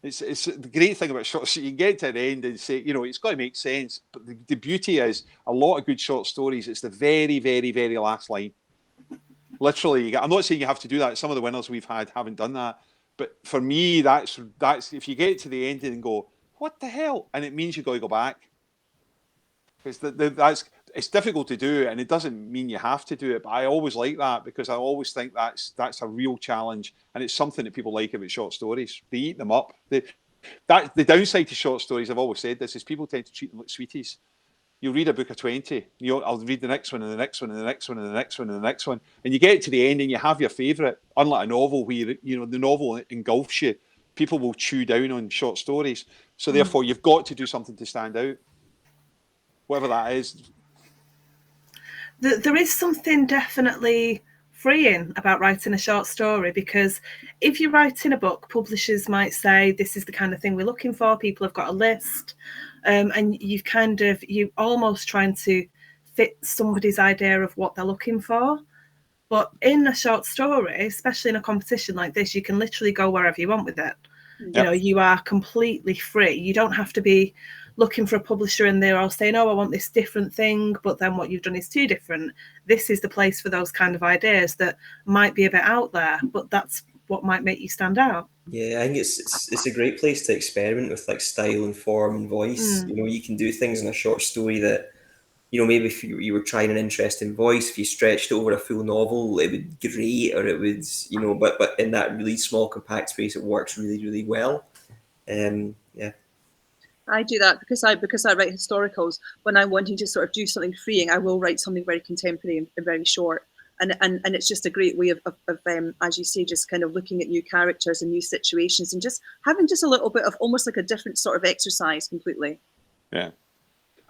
It's the great thing about short stories. You can get to the end and say, it's got to make sense. But the beauty is, a lot of good short stories, it's the very, very, very last line. Literally, I'm not saying you have to do that. Some of the winners we've had haven't done that. But for me, that's if you get to the end and go, what the hell? And it means you've got to go back. Because it's difficult to do, and it doesn't mean you have to do it. But I always like that because I always think that's a real challenge, and it's something that people like about short stories. They eat them up. The downside to short stories, I've always said this, is people tend to treat them like sweeties. You read a book of 20, I'll read the next one and the next one and the next one and the next one and the next one, and you get to the end and you have your favourite. Unlike a novel where the novel engulfs you, people will chew down on short stories. So therefore, you've got to do something to stand out. Whatever that is. There is something definitely freeing about writing a short story, because if you're writing a book, publishers might say, this is the kind of thing we're looking for. People have got a list, and you're almost trying to fit somebody's idea of what they're looking for. But in a short story, especially in a competition like this, you can literally go wherever you want with it. Yep. You are completely free. You don't have to be looking for a publisher and they're all saying, oh, I want this different thing, but then what you've done is too different. This is the place for those kind of ideas that might be a bit out there, but that's what might make you stand out. Yeah, I think it's a great place to experiment with like style and form and voice. You can do things in a short story that, maybe if you were trying an interesting voice, if you stretched it over a full novel, it would be great, or it would, but in that really small compact space, it works really, really well. Yeah. I do that because I write historicals. When I'm wanting to sort of do something freeing, I will write something very contemporary and very short. And it's just a great way of as you say, just kind of looking at new characters and new situations and just having just a little bit of almost like a different sort of exercise completely. Yeah.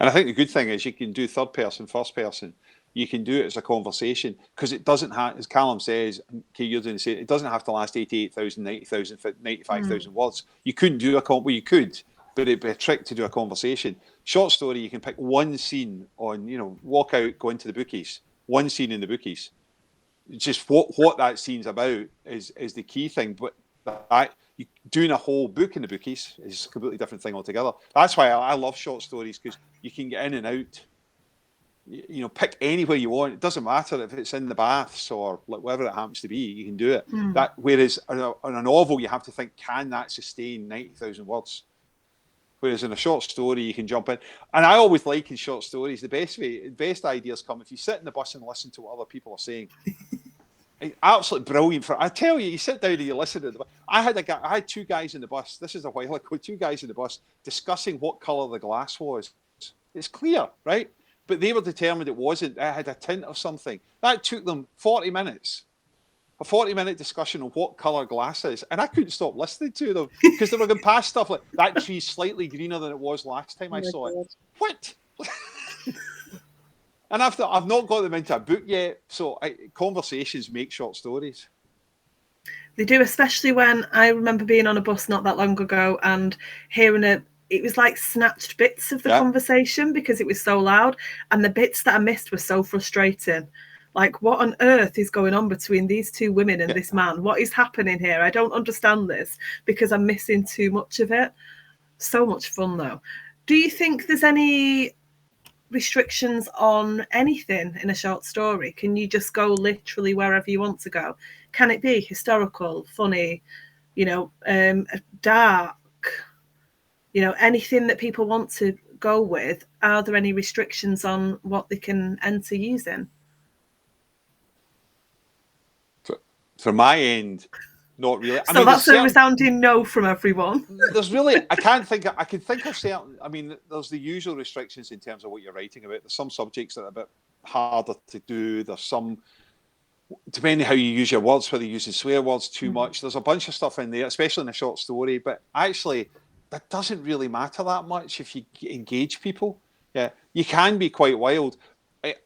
And I think the good thing is you can do third person, first person. You can do it as a conversation because it doesn't have, as Callum says, you're doing the same, it doesn't have to last 88,000, 90,000, 95,000 words. You couldn't do you could, but it'd be a trick to do a conversation. Short story, you can pick one scene on, walk out, go into the bookies, one scene in the bookies. Just what that scene's about is the key thing. But doing a whole book in the bookies is a completely different thing altogether. That's why I love short stories, because you can get in and out. Pick anywhere you want. It doesn't matter if it's in the baths or whatever it happens to be. You can do it. Whereas on a novel, you have to think, can that sustain 90,000 words? Whereas in a short story, you can jump in. And I always like in short stories, the best ideas come if you sit in the bus and listen to what other people are saying. Absolutely brilliant. I tell you, you sit down and you listen to them. I had two guys in the bus. This is a while ago. Two guys in the bus discussing what colour the glass was. It's clear, right? But they were determined it wasn't. It had a tint of something. That took them 40 minutes. A 40-minute discussion on what colour glass is. And I couldn't stop listening to them because they were going past stuff like, that tree's slightly greener than it was last time I saw it. What? And I've not got them into a book yet. So conversations make short stories. They do, especially when I remember being on a bus not that long ago and hearing it was like snatched bits of the conversation because it was so loud. And the bits that I missed were so frustrating. Like, what on earth is going on between these two women and this man? What is happening here? I don't understand this because I'm missing too much of it. So much fun, though. Do you think there's any restrictions on anything in a short story? Can you just go literally wherever you want to go? Can it be historical, funny, dark, anything that people want to go with? Are there any restrictions on what they can enter using? From my end, not really. So that's a resounding no from everyone. There's really, I can think of certain, there's the usual restrictions in terms of what you're writing about. There's some subjects that are a bit harder to do. There's some, depending how you use your words, whether you're using swear words too much. There's a bunch of stuff in there, especially in a short story. But actually, that doesn't really matter that much if you engage people. Yeah, you can be quite wild.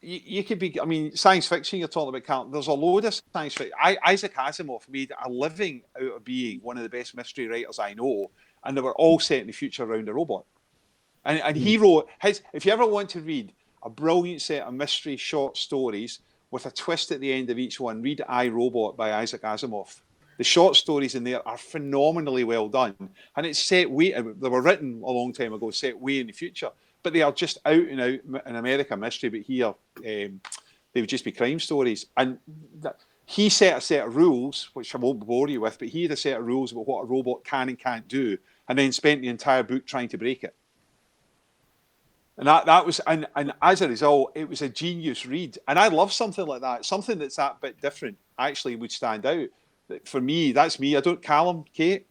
You could be, science fiction, you're talking about, Callum. There's a load of science fiction. Isaac Asimov made a living out of being one of the best mystery writers I know, and they were all set in the future around a robot. And he wrote, if you ever want to read a brilliant set of mystery short stories with a twist at the end of each one, read I, Robot by Isaac Asimov. The short stories in there are phenomenally well done. And it's set they were written a long time ago, set way in the future. But they are just out and out in America mystery, but here they would just be crime stories. And he set a set of rules, which I won't bore you with, but he had a set of rules about what a robot can and can't do, and then spent the entire book trying to break it. And that was, and as a result, it was a genius read. And I love something like that. Something that's that bit different actually would stand out. For me, that's me. I don't, Callum, Kate?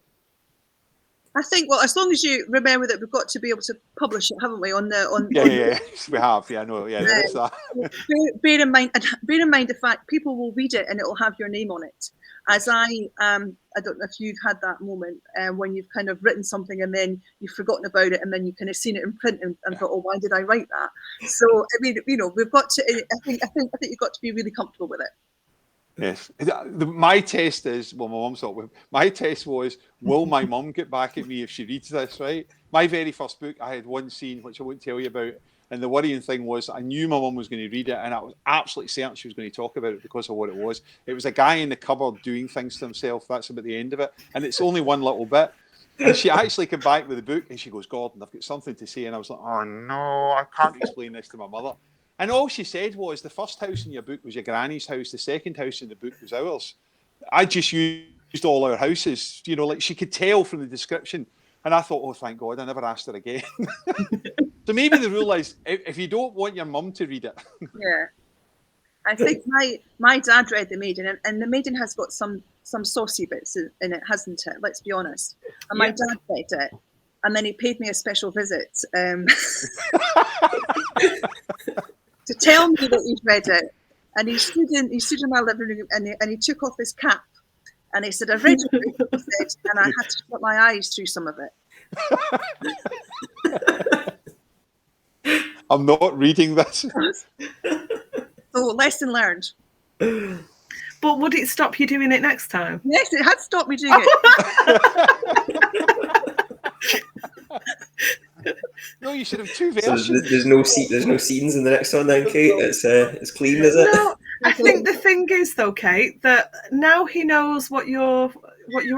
I think, well, as long as you remember that we've got to be able to publish it, haven't we? Yeah, we have. Yeah, no, yeah, there is that. Bear in mind the fact people will read it and it will have your name on it. As I don't know if you've had that moment when you've kind of written something and then you've forgotten about it and then you've kind of seen it in print and thought, oh, why did I write that? So we've got to. I think you've got to be really comfortable with it. Yes. My test is, well, my mum's not with. My test was, will my mum get back at me if she reads this, right? My very first book, I had one scene, which I won't tell you about. And the worrying thing was, I knew my mum was going to read it, and I was absolutely certain she was going to talk about it because of what it was. It was a guy in the cupboard doing things to himself. That's about the end of it. And it's only one little bit. And she actually came back with the book, and she goes, Gordon, I've got something to say. And I was like, oh, no, I can't explain this to my mother. And all she said was, the first house in your book was your granny's house. The second house in the book was ours. I just used all our houses, like she could tell from the description. And I thought, oh, thank God, I never asked her again. So maybe the rule is, if you don't want your mum to read it. Yeah. I think my dad read The Maiden, and The Maiden has got some saucy bits in it, hasn't it? Let's be honest. And my dad read it. And then he paid me a special visit to tell me that he'd read it, and he stood in my living room and he took off his cap and he said, I've read your book, and I had to shut my eyes through some of it. I'm not reading this. So lesson learned. But would it stop you doing it next time? Yes, it had stopped me doing it. No, you should have two versions. So there's no scenes in the next one then, Kate? It's clean, is it? No, I think the thing is though, Kate, that now he knows what you're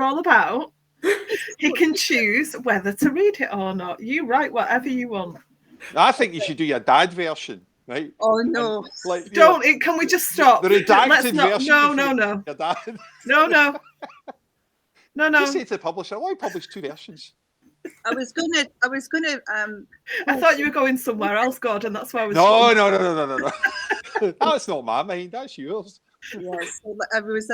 all about, he can choose whether to read it or not. You write whatever you want. I think you should do your dad version, right? Oh no! And, can we just stop? The redacted version. No. Your dad. No. Just say to the publisher, why publish two versions? I was gonna. I thought you were going somewhere else, Gordon. That's why I was. No. That's not my mind. That's yours. Yes, it was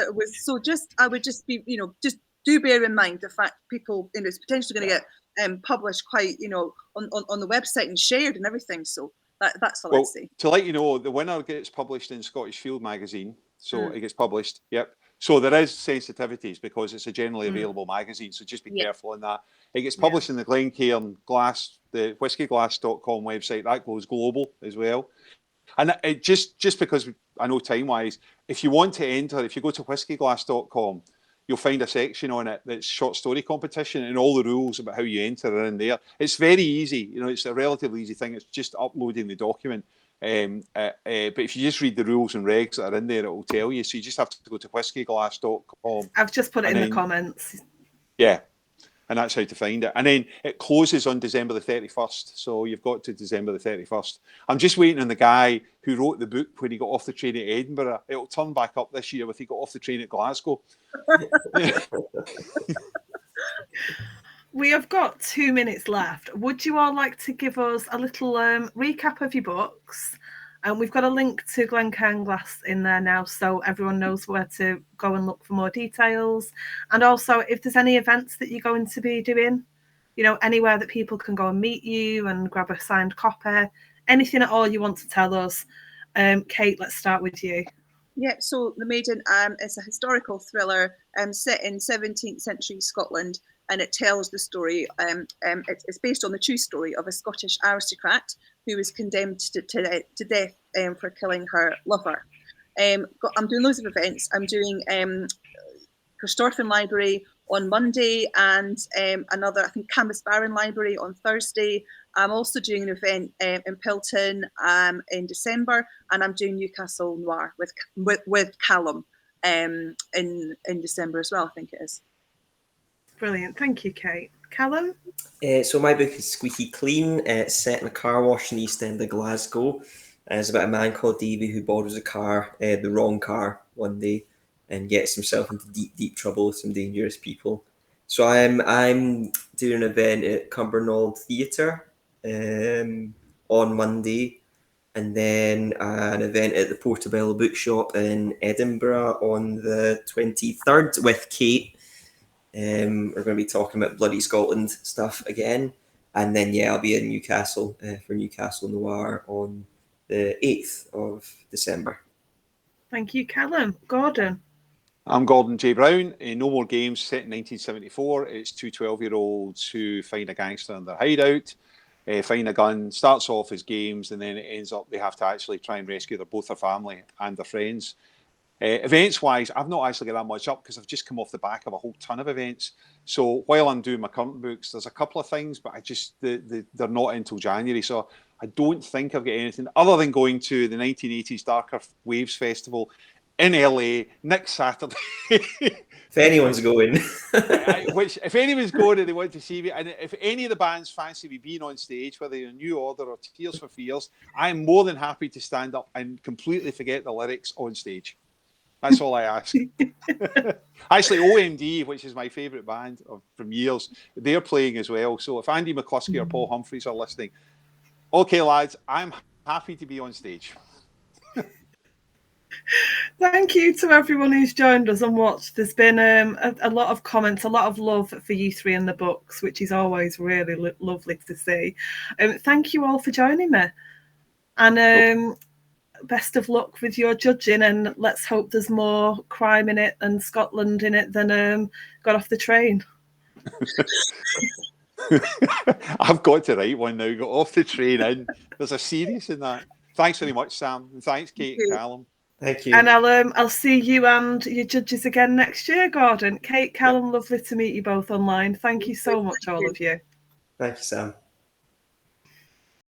so. I would just be, just do bear in mind the fact people, it's potentially going to get published quite, on the website and shared and everything. So that's all I'd say. To let you know, the winner gets published in Scottish Field magazine, so it gets published. Yep. So there is sensitivities because it's a generally available magazine. So just be careful in that. It gets published in the Glencairn the whiskyglass.com website. That goes global as well. And it just because I know time-wise, if you want to enter, if you go to whiskyglass.com, you'll find a section on it that's short story competition, and all the rules about how you enter are in there. It's very easy. It's a relatively easy thing. It's just uploading the document. But if you just read the rules and regs that are in there, it will tell you. So you just have to go to whiskyglass.com. I've just put it in the comments. Yeah. And that's how to find it. And then it closes on December the 31st. So you've got to December the 31st. I'm just waiting on the guy who wrote the book when he got off the train at Edinburgh. It'll turn back up this year if he got off the train at Glasgow. We have got 2 minutes left. Would you all like to give us a little recap of your books? And we've got a link to Glencairn Glass in there now, so everyone knows where to go and look for more details. And also, if there's any events that you're going to be doing, anywhere that people can go and meet you and grab a signed copy, anything at all you want to tell us. Kate, let's start with you. Yeah, so The Maiden is a historical thriller set in 17th century Scotland, and it tells the story. It's based on the true story of a Scottish aristocrat who was condemned to death for killing her lover. I'm doing loads of events. I'm doing Corstorphine Library on Monday and another, I think, Cambusbarron Library on Thursday. I'm also doing an event in Pilton in December, and I'm doing Newcastle Noir with Callum in December as well, I think it is. Brilliant. Thank you, Kate. Callum? So my book is Squeaky Clean. It's set in a car wash in the East End of Glasgow. It's about a man called Davy who borrows a car, the wrong car, one day, and gets himself into deep trouble with some dangerous people. So I'm doing an event at Cumbernauld Theatre on Monday, and then an event at the Portobello Bookshop in Edinburgh on the 23rd with Kate. We're going to be talking about Bloody Scotland stuff again. And then, I'll be in Newcastle for Newcastle Noir on the 8th of December. Thank you, Callum. Gordon? I'm Gordon J. Brown. No More Games, set in 1974. It's two 12-year-olds who find a gangster in their hideout, find a gun, starts off as games, and then it ends up they have to actually try and rescue both their family and their friends. Events-wise, I've not actually got that much up because I've just come off the back of a whole ton of events. So while I'm doing my current books, there's a couple of things, but they're not until January. So I don't think I've got anything other than going to the 1980s Darker Waves Festival in LA next Saturday. If anyone's going. If anyone's going and they want to see me, and if any of the bands fancy me being on stage, whether you're New Order or Tears for Fears, I'm more than happy to stand up and completely forget the lyrics on stage. That's all I ask. Actually, OMD, which is my favourite band from years, they're playing as well. So if Andy McCluskey or Paul Humphreys are listening, okay, lads, I'm happy to be on stage. Thank you to everyone who's joined us and watched. There's been a lot of comments, a lot of love for you three in the books, which is always really lovely to see. Thank you all for joining me. And best of luck with your judging, and let's hope there's more crime in it and Scotland in it than got off the train. I've got to write one now. Got off the train in. There's a series in that. Thanks very much, Sam, and thanks, Kate and Callum. Thank you. And I'll see you and your judges again next year, Gordon. Kate, Callum, lovely to meet you both online. Thank you so much, all of you. Thank you, Sam.